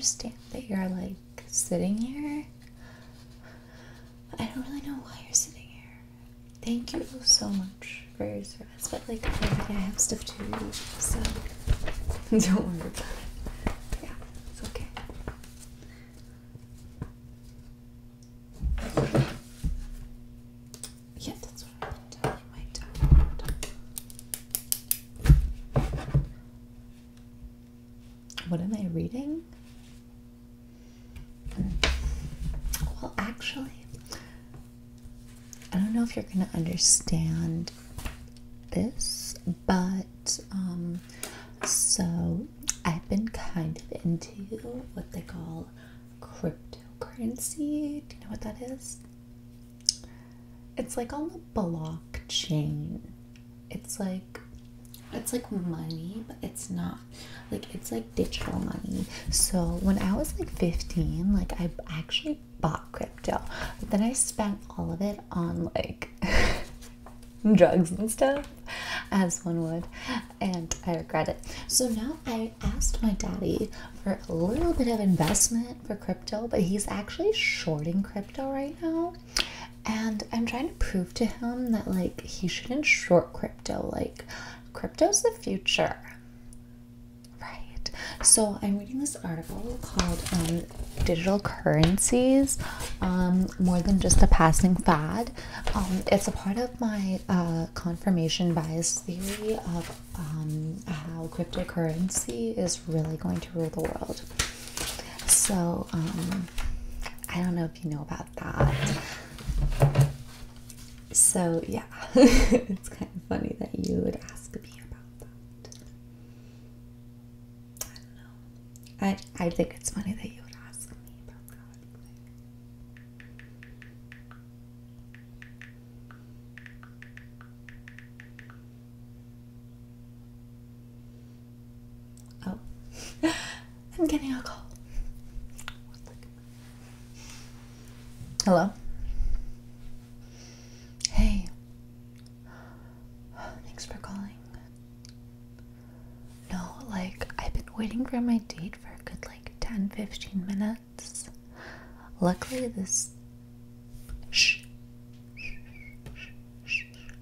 understand that you're like sitting here. I don't really know why you're sitting here. Thank you so much for your service, but like I have stuff to do, so don't worry about it. Yeah, it's okay. Yeah, that's what I've been telling my dad. What am I reading? Well, actually, I don't know if you're gonna understand this, but so I've been kind of into what they call cryptocurrency. Do you know what that is? It's like on the blockchain. It's like money, but it's not. Like, it's like digital money. So when I was like 15, like I actually bought crypto, but then I spent all of it on like drugs and stuff, as one would, and I regret it. So now I asked my daddy for a little bit of investment for crypto, but he's actually shorting crypto right now. And I'm trying to prove to him that like he shouldn't short crypto. Like, crypto's the future, right? So I'm reading this article called Digital Currencies, More Than Just a Passing Fad. It's a part of my confirmation bias theory of how cryptocurrency is really going to rule the world. So I don't know if you know about that. So yeah, it's kind of funny that you would ask me about that. I don't know. I think it's funny that you would ask me about that. Oh, I'm getting a call. Hello? Hey. Thanks for calling. No, like, I've been waiting for my date for a good, like, 10-15 minutes. Luckily, this... Shh.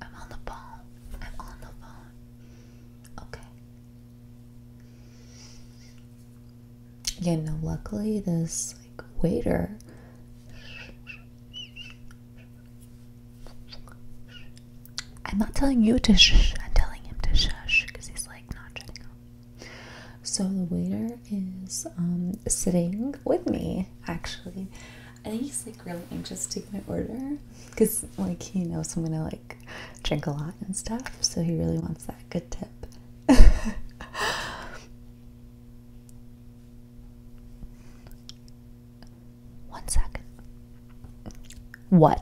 I'm on the phone. I'm on the phone. Okay. Yeah, no, luckily, this, like, waiter... I'm not telling you to shh, I'm telling him to shush because he's like not shutting up. So the waiter is sitting with me, actually. I think he's like really anxious to take my order because like he knows I'm gonna like drink a lot and stuff, so he really wants that good tip. One second. What?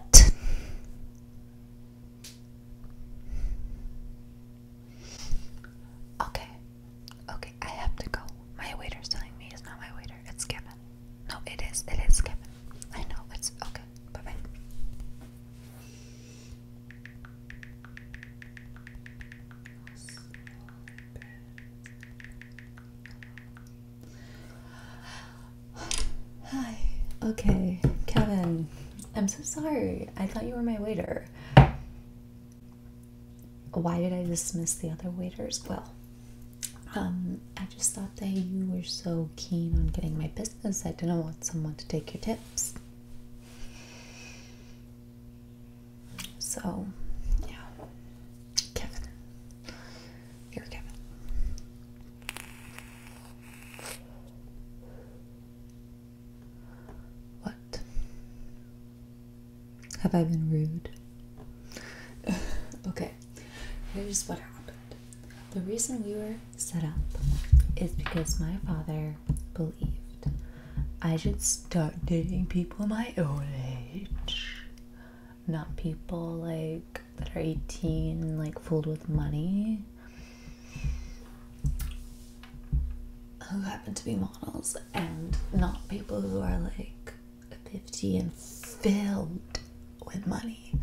Hi. Okay, Kevin. I'm so sorry. I thought you were my waiter. Why did I dismiss the other waiters? Well, I just thought that you were so keen on getting my business. I didn't want someone to take your tips. So, yeah. Kevin. You're Kevin. What? Have I been rude? Okay. Here's what happened. The reason we were set up is because my father believed I should start dating people my own age. Not people like that are 18, like fooled with money, who happen to be models, and not people who are like 50 and filled with money.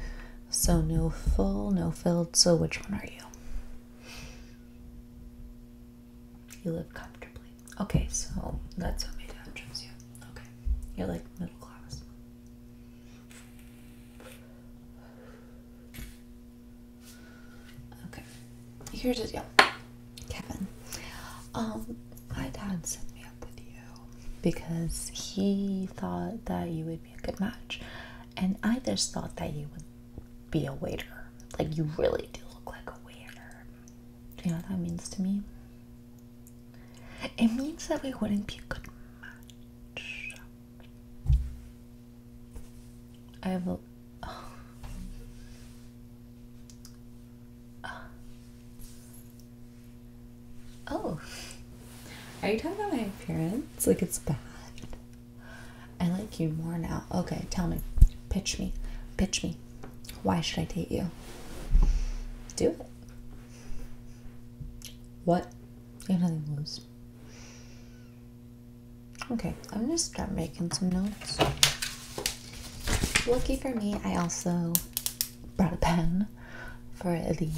So no full, no filled. So which one are you? You live comfortably. Okay, so that's what my dad chose. You're like middle class. Okay. Here's the deal. Kevin. My dad set me up with you because he thought that you would be a good match. And I just thought that you would be a waiter. Like, you really do look like a waiter. Do you know what that means to me? It means that we wouldn't be a good match. I have a... Oh. Are you talking about my appearance? Like, it's bad. I like you more now. Okay, tell me. Pitch me. Pitch me. Why should I date you? Do it. What? You have nothing to lose. Okay, I'm gonna start making some notes. Lucky for me, I also brought a pen for the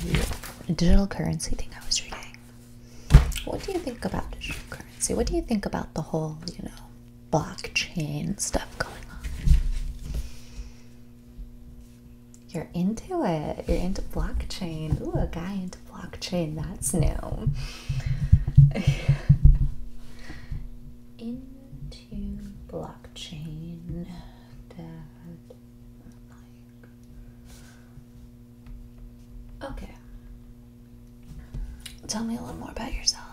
digital currency thing I was reading. What do you think about digital currency? What do you think about the whole, you know, blockchain stuff going on? You're into it. You're into blockchain. Ooh, a guy into blockchain. That's new. Into blockchain. Dad. Okay. Tell me a little more about yourself.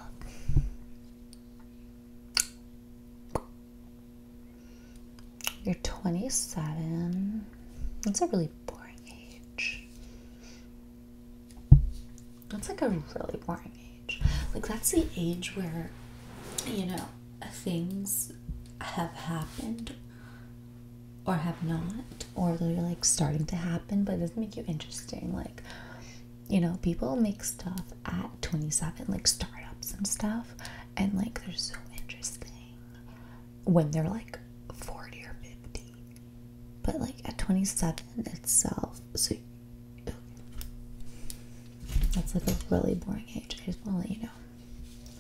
You're 27. That's a really boring age. That's like a really boring age. Like, that's the age where, you know, things have happened or have not, or they're like starting to happen, but it doesn't make you interesting. Like, you know, people make stuff at 27, like startups and stuff, and like they're so interesting when they're like 40 or 50. But like at 27 itself, so that's like a really boring age. I just want to let you know.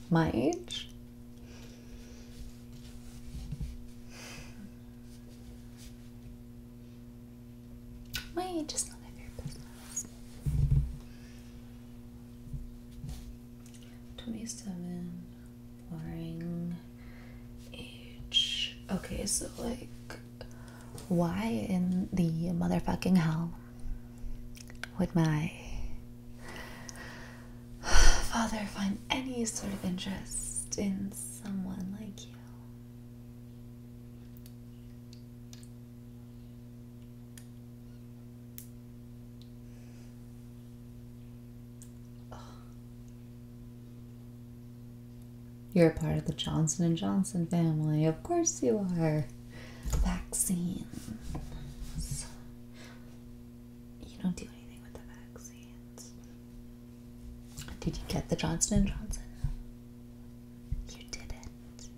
My age? My age is none of your business. 27, boring age. Okay, so like, why in the motherfucking hell would my father find any sort of interest in someone like you? You're a part of the Johnson & Johnson family. Of course you are. Vaccines. You don't do anything with the vaccines. Did you get the Johnson & Johnson? You didn't.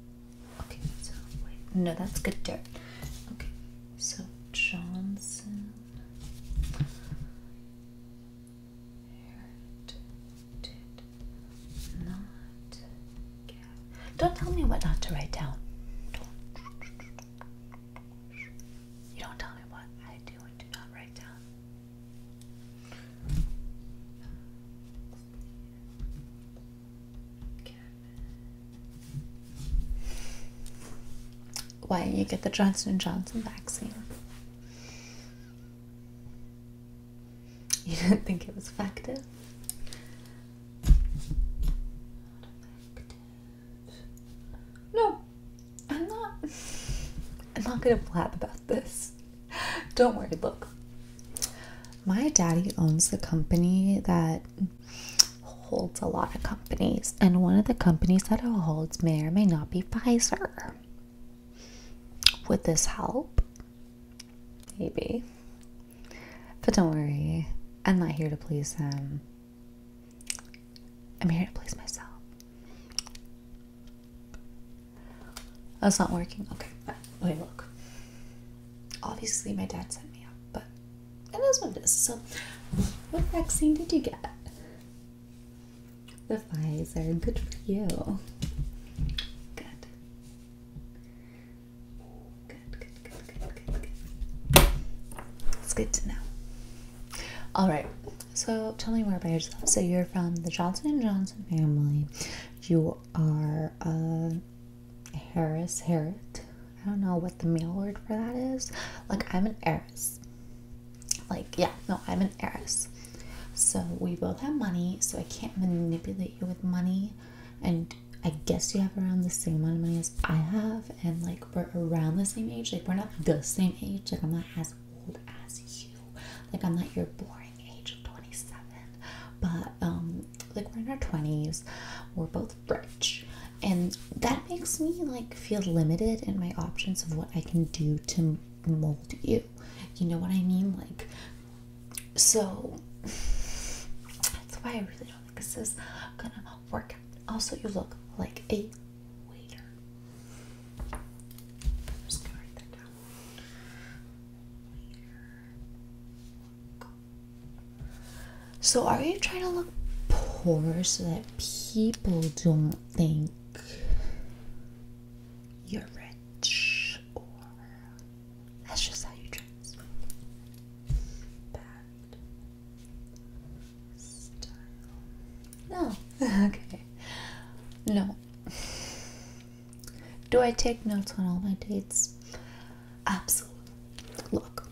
Okay, so wait. No, that's good dirt. Okay, so Johnson. Did not. Don't tell me what not to write down. You don't tell me what I do and do not write down. Why didn't you get the Johnson & Johnson vaccine? You didn't think it was effective? No, I'm not. I'm not gonna blab about this. Don't worry, look. My daddy owns the company that holds a lot of companies, and one of the companies that it holds may or may not be Pfizer. Would this help? Maybe. But don't worry, I'm not here to please him. I'm here to please myself. That's not working. Okay, wait, look. Obviously, my dad set me up, but it is what it is. So, what vaccine did you get? The Pfizer. Good for you. Good. Good, good, That's good to know. All right. So tell me more about yourself. So you're from the Johnson & Johnson family. You are Harris. I don't know what the male word for that is. Like, I'm an heiress. Like, yeah, no, I'm an heiress. So we both have money, so I can't manipulate you with money. And I guess you have around the same amount of money as I have. And, like, we're around the same age. Like, we're not the same age. Like, I'm not as old as you. Like, I'm not your boring age of 27. But, like, we're in our 20s. We're both rich. And that makes me, like, feel limited in my options of what I can do to mold you. You know what I mean? Like, so that's why I really don't think this is gonna work out. Also, you look like a waiter. I'm just gonna write that down. Waiter. So, are you trying to look poor so that people don't think you're rich, or that's just how you dress? Bad style. No. Okay. No. Do I take notes on all my dates? Absolutely. Look.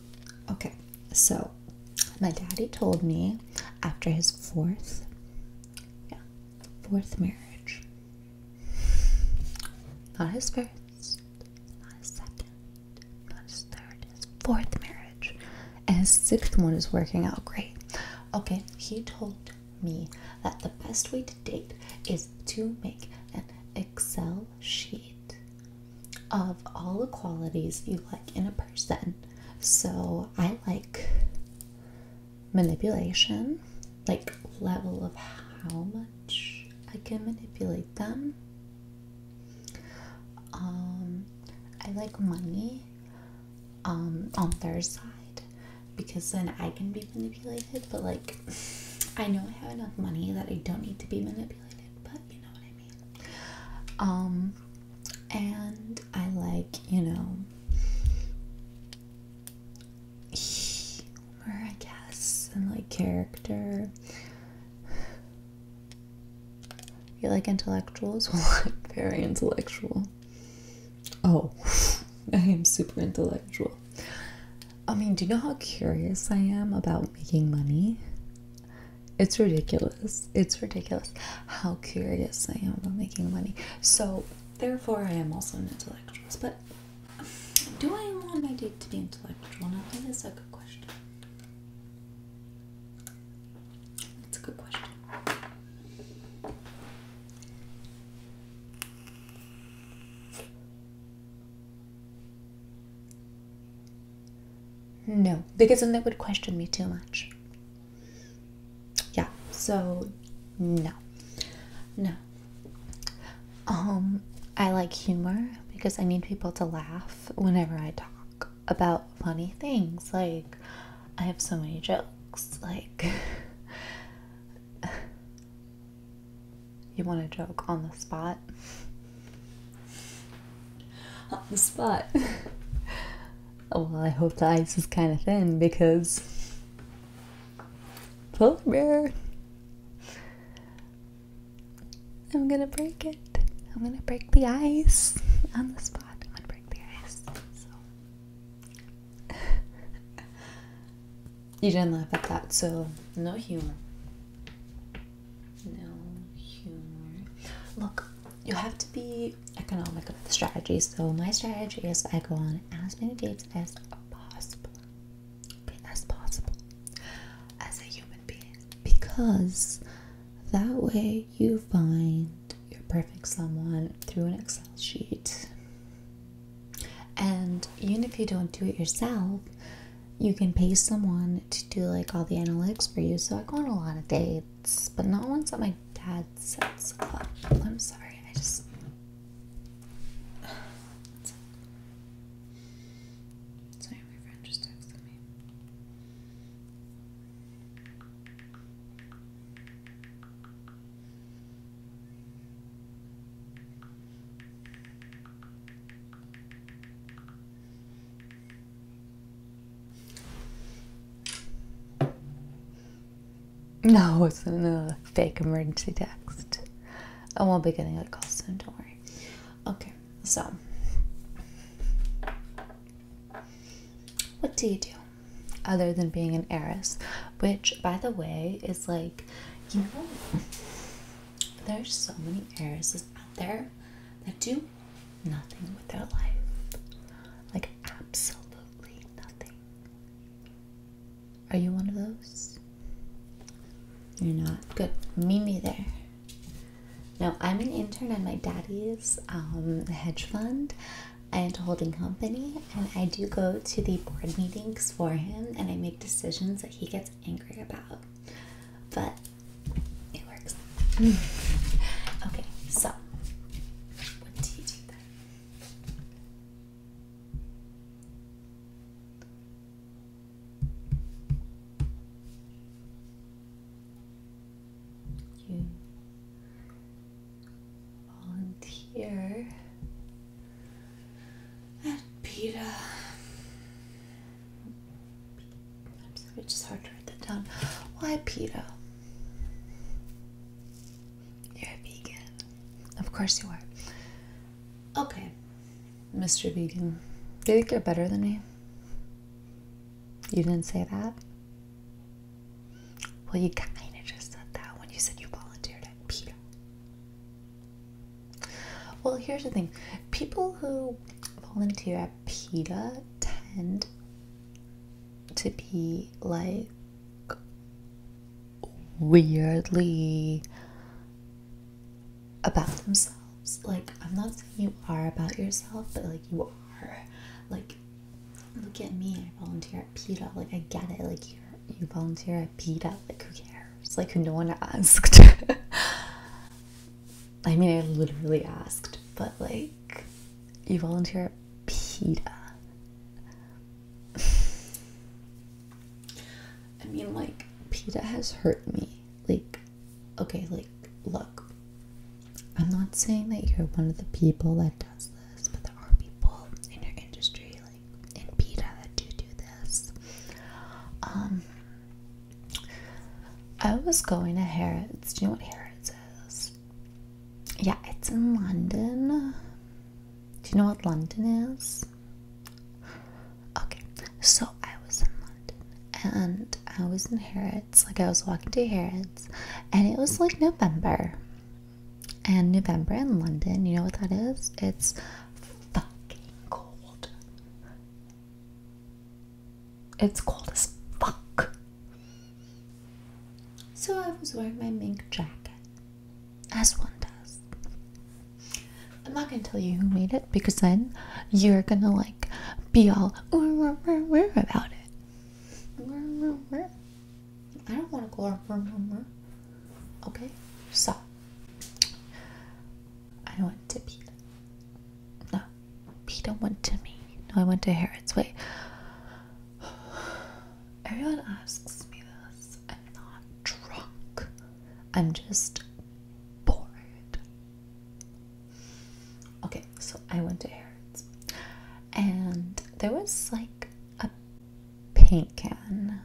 Okay. So, my daddy told me after his fourth marriage, not his first, not his second, not his third, his fourth marriage, and his sixth one is working out great. Okay, he told me that the best way to date is to make an Excel sheet of all the qualities you like in a person. So I like manipulation, like level of how much I can manipulate them. I like money on their side, because then I can be manipulated, but like I know I have enough money that I don't need to be manipulated, but you know what I mean. And I like, you know, humor, I guess, and like character. You like intellectuals? Well, I'm very intellectual. Oh, I am super intellectual. I mean, do you know how curious I am about making money? It's ridiculous. It's ridiculous how curious I am about making money. So, therefore, I am also an intellectual. But do I want my date to be intellectual? Now, that is a good question. It's a good question. No, because then they would question me too much. Yeah, so no. I like humor because I need people to laugh whenever I talk about funny things. Like, I have so many jokes. Like, you want a joke on the spot? On the spot. Well, I hope the ice is kind of thin because polar bear. I'm gonna break it. I'm gonna break the ice on the spot. I'm gonna break the ice. So you didn't laugh at that, so no humor. No humor. Look, you have to be economic with the strategy. So my strategy is I go on as many dates as possible. As a human being. Because that way you find your perfect someone through an Excel sheet. And even if you don't do it yourself, you can pay someone to do like all the analytics for you. So I go on a lot of dates, but not ones that my dad sets up. I'm sorry, sorry, my friend just texted me. No, it's a fake emergency text. I won't be getting a call soon, don't worry. Okay, so what do you do other than being an heiress? Which, by the way, is like, you know, there's so many heiresses out there that do nothing with their life. Like, absolutely nothing. Are you one of those? You're not? Good. Me neither. No, I'm an intern at my daddy's hedge fund and holding company, and I do go to the board meetings for him, and I make decisions that he gets angry about. But it works. Okay, so what do you do then? You volunteer at PETA. I'm sorry, it's just hard to write that down. Why PETA? You're a vegan. Of course you are. Okay, Mr. Vegan. Do you think you're better than me? You didn't say that? Well, you kind of just said that when you said you volunteered at PETA. Well, here's the thing. People who volunteer at PETA tend to be like weirdly about themselves. Like, I'm not saying you are about yourself, but like you are. Like, look at me, I volunteer at PETA. Like, I get it. Like, you volunteer at PETA. Like, who cares? Like, no one asked. I mean, I literally asked, but like, you volunteer at PETA. I mean, like, PETA has hurt me. Like, okay, like, look, I'm not saying that you're one of the people that does this, but there are people in your industry, like in PETA, that do this. I was going to Harrods. Do you know what Harrods is? Yeah, it's in London. Do you know what London is? Okay, so I was in London, and I was in Harrods. Like, I was walking to Harrods, and it was like November. And November in London, you know what that is? It's fucking cold. It's cold as fuck. So I was wearing my mink jacket, as one does. I'm not gonna tell you who made it, because then you're gonna like be all about it. I don't want to go. Okay, so I went to PETA. No, PETA went to me. No, I went to Harrods. Wait. Everyone asks me this. I'm not drunk. I'm just bored. Okay, so I went to Harrods. And there was like a paint can.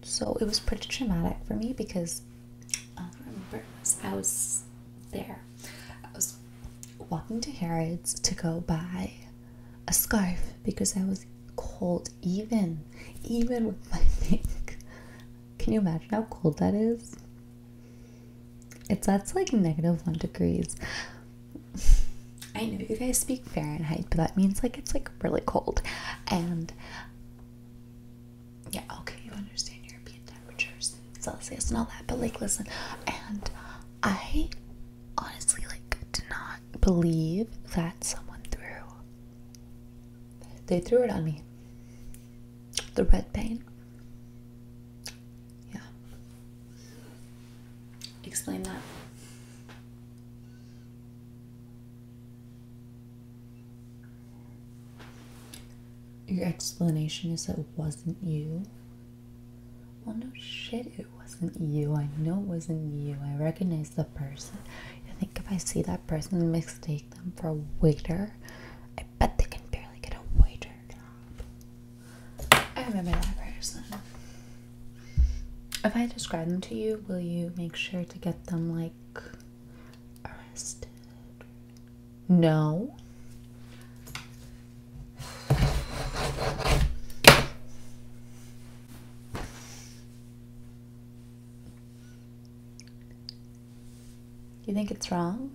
So it was pretty traumatic for me because I was there. I was walking to Harrods to go buy a scarf because I was cold, even with my pink. Can you imagine how cold that is? That's like -1 degrees. I know you guys speak Fahrenheit, but that means like it's like really cold. And yeah, okay, you understand European temperatures, Celsius and all that, but like, listen, and I honestly like did not believe that someone threw it on me. The red paint. Yeah. Explain that. Your explanation is that it wasn't you? Well, no shit, it wasn't you. I know it wasn't you. I recognize the person. I think if I see that person and mistake them for a waiter, I bet they can barely get a waiter job. I remember that person. If I describe them to you, will you make sure to get them, like, arrested? No? You think it's wrong?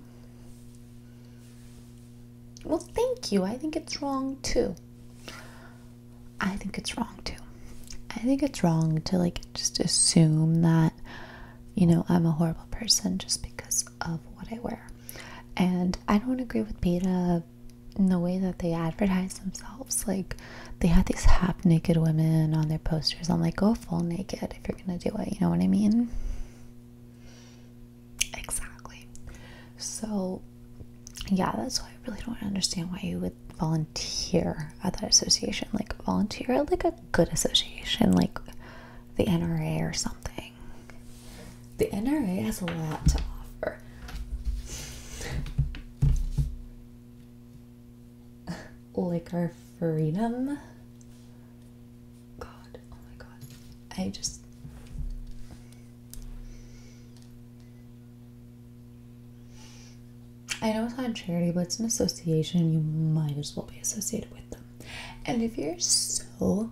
Well, thank you. I think it's wrong too. I think it's wrong too. I think it's wrong to, like, just assume that, you know, I'm a horrible person just because of what I wear. And I don't agree with PETA in the way that they advertise themselves. Like, they have these half naked women on their posters. I'm like, go full naked if you're gonna do it. You know what I mean? Exactly. So, yeah, that's why I really don't understand why you would volunteer at that association. Like, volunteer at, like, a good association, like the NRA or something. The NRA has a lot to offer. Like our freedom. God, oh my God. I know it's not a charity, but it's an association. You might as well be associated with them. And if you're so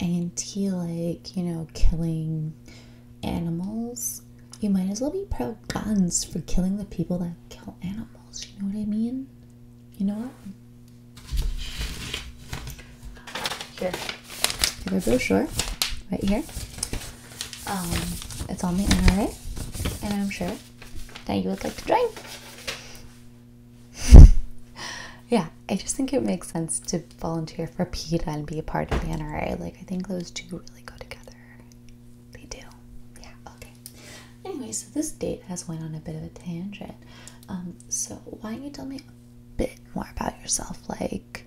anti, like, you know, killing animals, you might as well be pro guns for killing the people that kill animals. You know what I mean? You know what? Here. I have a brochure right here. It's on the NRA, and I'm sure that you would like to join. Yeah, I just think it makes sense to volunteer for PETA and be a part of the NRA. Like, I think those two really go together. They do. Yeah, okay. Anyway, so this date has went on a bit of a tangent. So why don't you tell me a bit more about yourself? Like,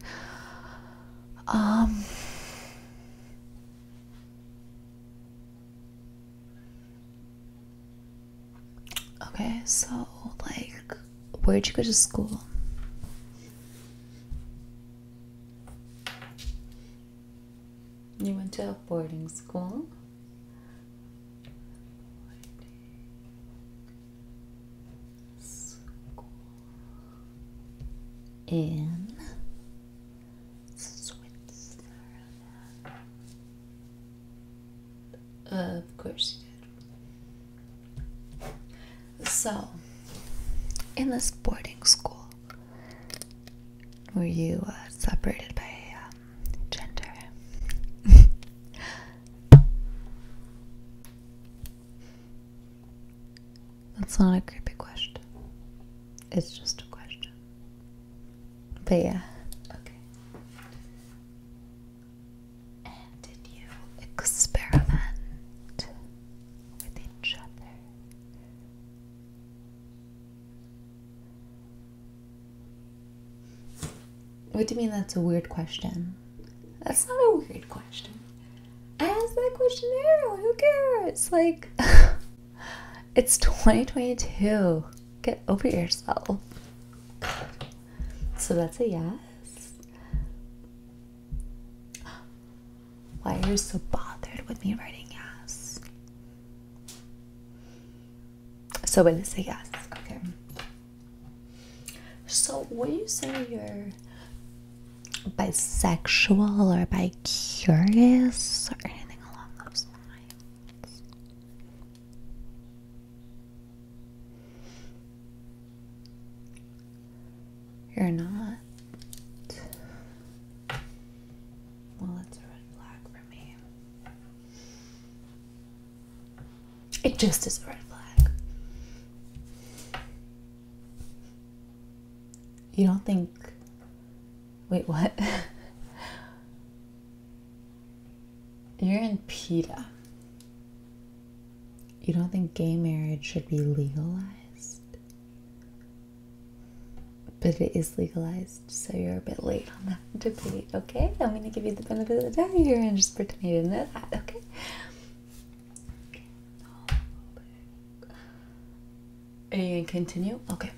okay, so, like, where'd you go to school? You went to a boarding school? In Switzerland. Of course you did. So, in this boarding school, were you separated by gender? That's not a creepy question. It's just a question. But yeah. Okay. And did you experiment with each other? What do you mean that's a weird question? That's not a weird question. I asked that question earlier. Who cares? Like, it's 2022. Get over yourself. So that's a yes. Why are you so bothered with me writing yes? So it is a yes. Okay. So would you say you're bisexual or bi-curious or anything along those lines? You're not. Well, that's a red flag for me. It just is a red flag. You don't think... Wait, what? You're in PETA. You don't think gay marriage should be legalized? But it is legalized, so you're a bit late on that debate, okay? I'm gonna give you the benefit of the doubt here and just pretend you didn't know that, okay? Are you gonna continue? Okay.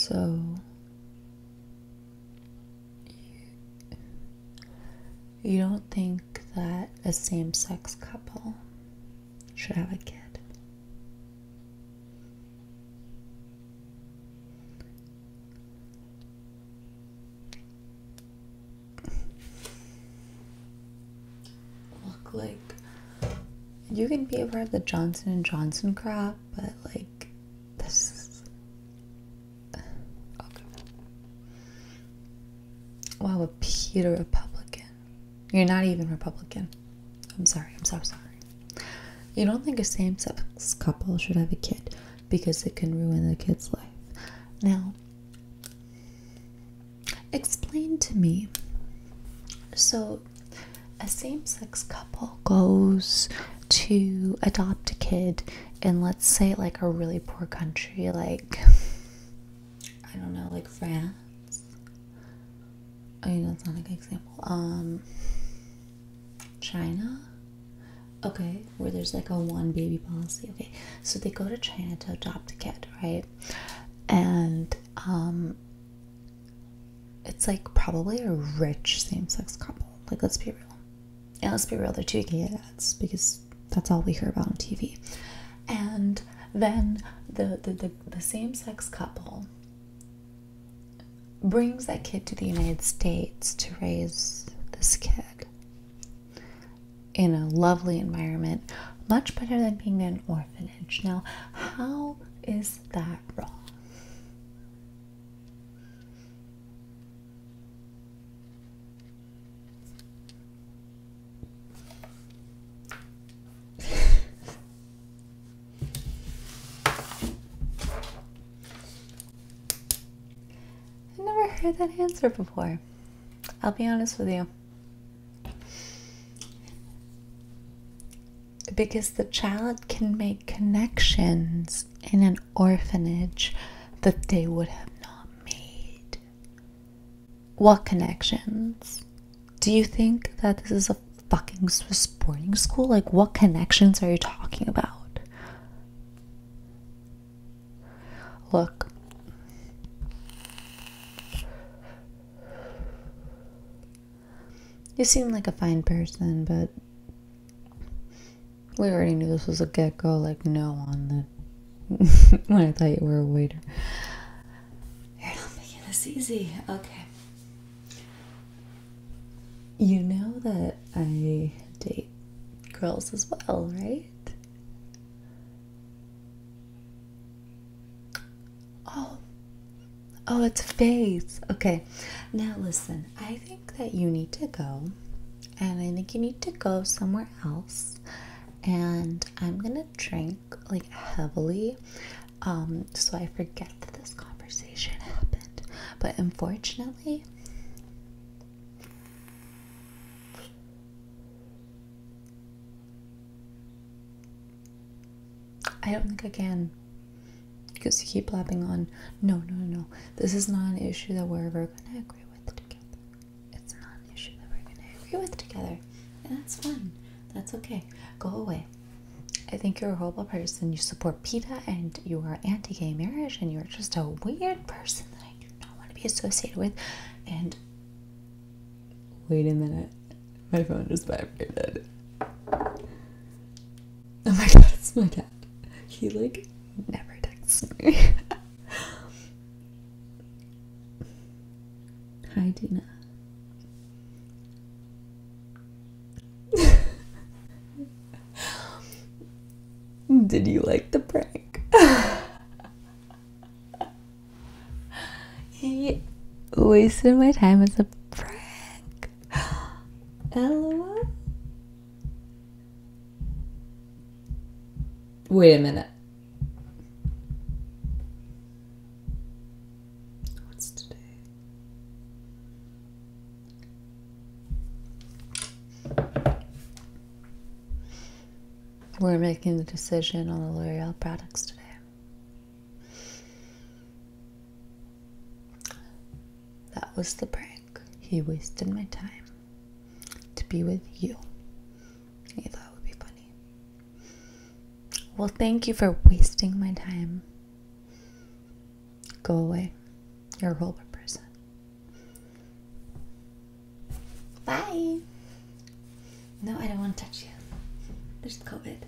So you don't think that a same-sex couple should have a kid? Look, like, you can be a part of the Johnson and Johnson crap, but like, this is okay. Wow, a Peter Republican. You're not even Republican. I'm sorry. I'm so sorry. You don't think a same-sex couple should have a kid because it can ruin the kid's life. Now, explain to me. So, a same-sex couple goes to adopt a kid in, let's say, like a really poor country, like, I don't know, like France. I mean, that's not a good example. China. Okay, where there's like a one baby policy. Okay, so they go to China to adopt a kid, right? And it's like probably a rich same-sex couple. Like, let's be real. And let's be real, they're two gay dads, because that's all we hear about on TV. And then the same-sex couple brings that kid to the United States to raise this kid in a lovely environment, much better than being in an orphanage. Now, how is that wrong? I've never heard that answer before. I'll be honest with you. Because the child can make connections in an orphanage that they would have not made. What connections? Do you think that this is a fucking Swiss boarding school? Like, what connections are you talking about? Look. You seem like a fine person, but we already knew this was a get-go, like, no on the when I thought you were a waiter. You're not making this easy. Okay. You know that I date girls as well, right? Oh, it's face. Okay. Now listen, I think that you need to go, and I think you need to go somewhere else. And I'm gonna drink like heavily, so I forget that this conversation happened. But unfortunately, I don't think I can, because you keep blabbing on. No. This is not an issue that we're ever gonna agree with together. It's not an issue that we're gonna agree with together, and that's fine. That's okay. Go away. I think you're a horrible person. You support PETA and you are anti-gay marriage, and you're just a weird person that I do not want to be associated with. And wait a minute. My phone just vibrated. Oh my god, it's my dad. He like never texts me. Hi, Dina. Did you like the prank? He wasted my time as a prank. LOL. Wait a minute. What's today? We're making the decision on the L'Oreal products today. That was the prank. He wasted my time to be with you. He thought it would be funny. Well, thank you for wasting my time. Go away. You're a roleplay person. Bye. No, I don't want to touch you. There's COVID.